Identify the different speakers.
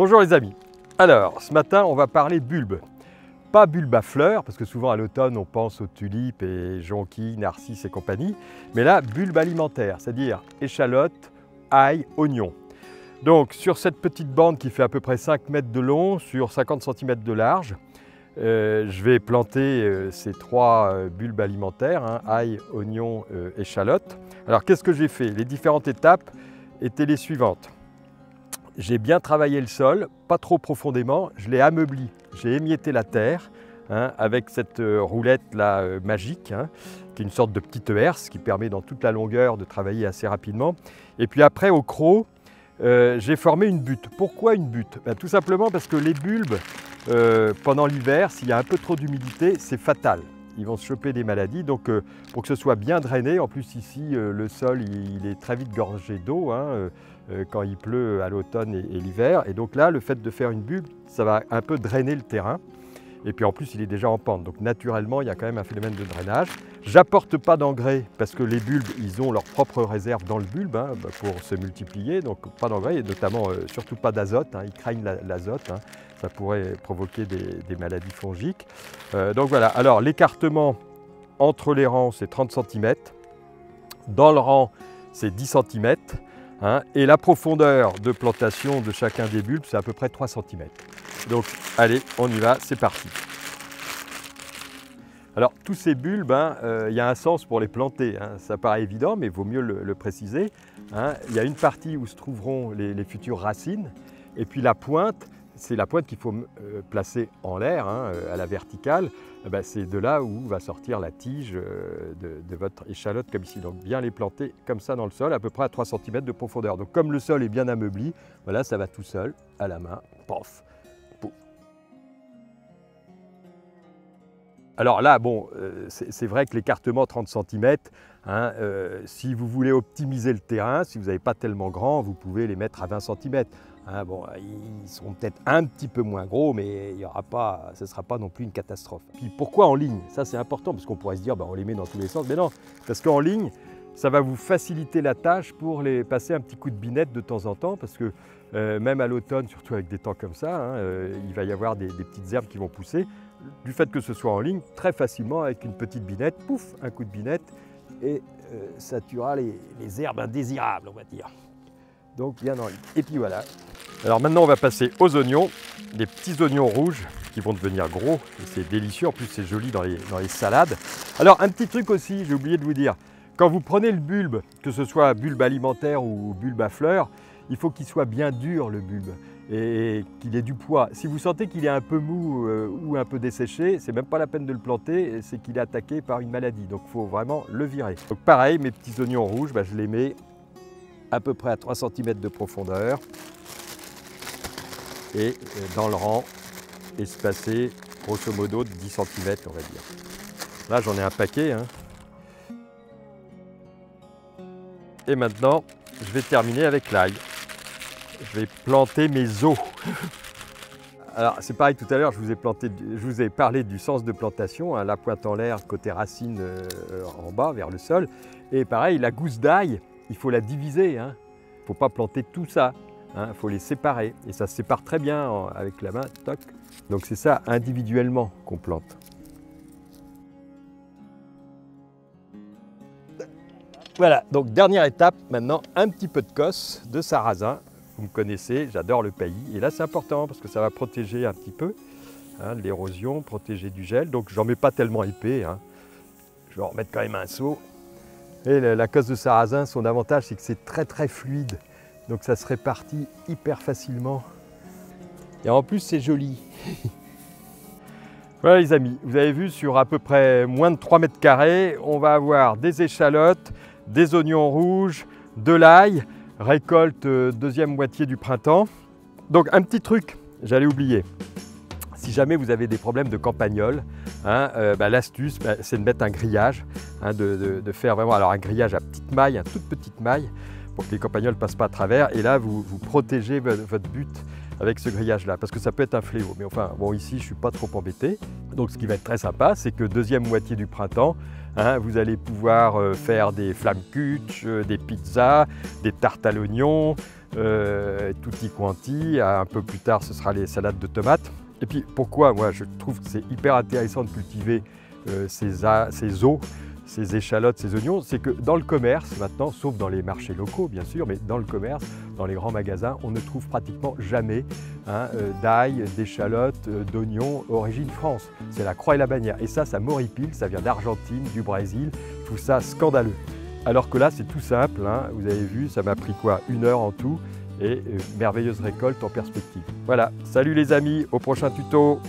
Speaker 1: Bonjour les amis. Alors, ce matin, on va parler bulbes. Pas bulbes à fleurs, parce que souvent à l'automne, on pense aux tulipes et jonquilles, narcisses et compagnie. Mais là, bulbes alimentaires, c'est-à-dire échalotes, ail, oignons. Donc, sur cette petite bande qui fait à peu près 5 mètres de long, sur 50 cm de large, je vais planter ces 3 bulbes alimentaires, hein, ail, oignon, échalotes. Alors, qu'est-ce que j'ai fait? Les différentes étapes étaient les suivantes. J'ai bien travaillé le sol, pas trop profondément, je l'ai ameubli, j'ai émietté la terre hein, avec cette roulette là magique, hein, qui est une sorte de petite herse qui permet dans toute la longueur de travailler assez rapidement. Et puis après au croc, j'ai formé une butte. Pourquoi une butte? Tout simplement parce que les bulbes, pendant l'hiver, s'il y a un peu trop d'humidité, c'est fatal. Ils vont se choper des maladies, donc pour que ce soit bien drainé, en plus ici le sol il est très vite gorgé d'eau hein, quand il pleut à l'automne et l'hiver, et donc là le fait de faire une bulbe, ça va un peu drainer le terrain, et puis en plus il est déjà en pente, donc naturellement il y a quand même un phénomène de drainage. J'apporte pas d'engrais parce que les bulbes ils ont leur propre réserve dans le bulbe hein, pour se multiplier, donc pas d'engrais et notamment surtout pas d'azote, hein, ils craignent l'azote. Hein. Ça pourrait provoquer des maladies fongiques. Donc voilà, alors l'écartement entre les rangs c'est 30 cm, dans le rang c'est 10 cm, hein, et la profondeur de plantation de chacun des bulbes c'est à peu près 3 cm. Donc allez, on y va, c'est parti. Alors tous ces bulbes, hein, y a un sens pour les planter, hein, ça paraît évident mais il vaut mieux le préciser. Hein. Il y a une partie où se trouveront les futures racines, et puis la pointe, c'est la pointe qu'il faut placer en l'air, hein, à la verticale. C'est de là où va sortir la tige de votre échalote comme ici. Donc bien les planter comme ça dans le sol, à peu près à 3 cm de profondeur. Donc comme le sol est bien ameubli, voilà, ça va tout seul, à la main, pof, pouf. Alors là, bon, c'est vrai que l'écartement 30 cm, hein, si vous voulez optimiser le terrain, si vous n'avez pas tellement grand, vous pouvez les mettre à 20 cm. Hein, bon, ils seront peut-être un petit peu moins gros, mais il y aura pas, ce ne sera pas non plus une catastrophe. Puis pourquoi en ligne? Ça c'est important, parce qu'on pourrait se dire on les met dans tous les sens, mais non, parce qu'en ligne, ça va vous faciliter la tâche pour les passer un petit coup de binette de temps en temps, parce que même à l'automne, surtout avec des temps comme ça, hein, il va y avoir des petites herbes qui vont pousser. Du fait que ce soit en ligne, très facilement avec une petite binette, pouf, un coup de binette, et ça tuera les herbes indésirables, on va dire. Donc bien en ligne. Et puis voilà. Alors maintenant on va passer aux oignons, des petits oignons rouges qui vont devenir gros, et c'est délicieux, en plus c'est joli dans les salades. Alors un petit truc aussi, j'ai oublié de vous dire, quand vous prenez le bulbe, que ce soit bulbe alimentaire ou bulbe à fleurs, il faut qu'il soit bien dur le bulbe et qu'il ait du poids. Si vous sentez qu'il est un peu mou ou un peu desséché, c'est même pas la peine de le planter, c'est qu'il est attaqué par une maladie, donc il faut vraiment le virer. Donc pareil, mes petits oignons rouges, je les mets à peu près à 3 cm de profondeur et dans le rang espacé grosso modo de 10 cm on va dire. Là j'en ai un paquet. Hein. Et maintenant je vais terminer avec l'ail. Je vais planter mes os. Alors c'est pareil, tout à l'heure je vous ai parlé du sens de plantation, hein, la pointe en l'air côté racine en bas vers le sol. Et pareil, la gousse d'ail, il faut la diviser. Hein. Il ne faut pas planter tout ça. Il faut les séparer. Et ça se sépare très bien avec la main. Toc. Donc c'est ça individuellement qu'on plante. Voilà, donc dernière étape, maintenant un petit peu de cosse, de sarrasin. Vous me connaissez, j'adore le paillis. Et là c'est important parce que ça va protéger un petit peu hein, l'érosion, protéger du gel. Donc j'en mets pas tellement épais. Hein. Je vais en remettre quand même un seau. Et la cosse de sarrasin, son avantage c'est que c'est très fluide. Donc ça se répartit hyper facilement. Et en plus c'est joli. Voilà les amis, vous avez vu sur à peu près moins de 3 mètres carrés, on va avoir des échalotes, des oignons rouges, de l'ail, récolte deuxième moitié du printemps. Donc un petit truc, j'allais oublier. Si jamais vous avez des problèmes de campagnol, hein, l'astuce c'est de mettre un grillage, hein, de faire vraiment alors un grillage à petite maille, à toute petite maille, pour que les campagnols ne passent pas à travers. Et là, vous protégez votre butte avec ce grillage-là, parce que ça peut être un fléau. Mais enfin, bon, ici, je ne suis pas trop embêté. Donc, ce qui va être très sympa, c'est que deuxième moitié du printemps, hein, vous allez pouvoir faire des flammekueche, des pizzas, des tartes à l'oignon, tutti quanti. Un peu plus tard, ce sera les salades de tomates. Et puis pourquoi moi je trouve que c'est hyper intéressant de cultiver ces os, ces échalotes, ces oignons, c'est que dans le commerce maintenant, sauf dans les marchés locaux bien sûr, mais dans le commerce, dans les grands magasins, on ne trouve pratiquement jamais d'ail, d'échalotes, d'oignons origine France. C'est la croix et la bannière. Et ça m'horripile, ça vient d'Argentine, du Brésil, tout ça scandaleux. Alors que là, c'est tout simple, hein. Vous avez vu, ça m'a pris quoi? 1 heure en tout et merveilleuse récolte en perspective. Voilà, salut les amis, au prochain tuto.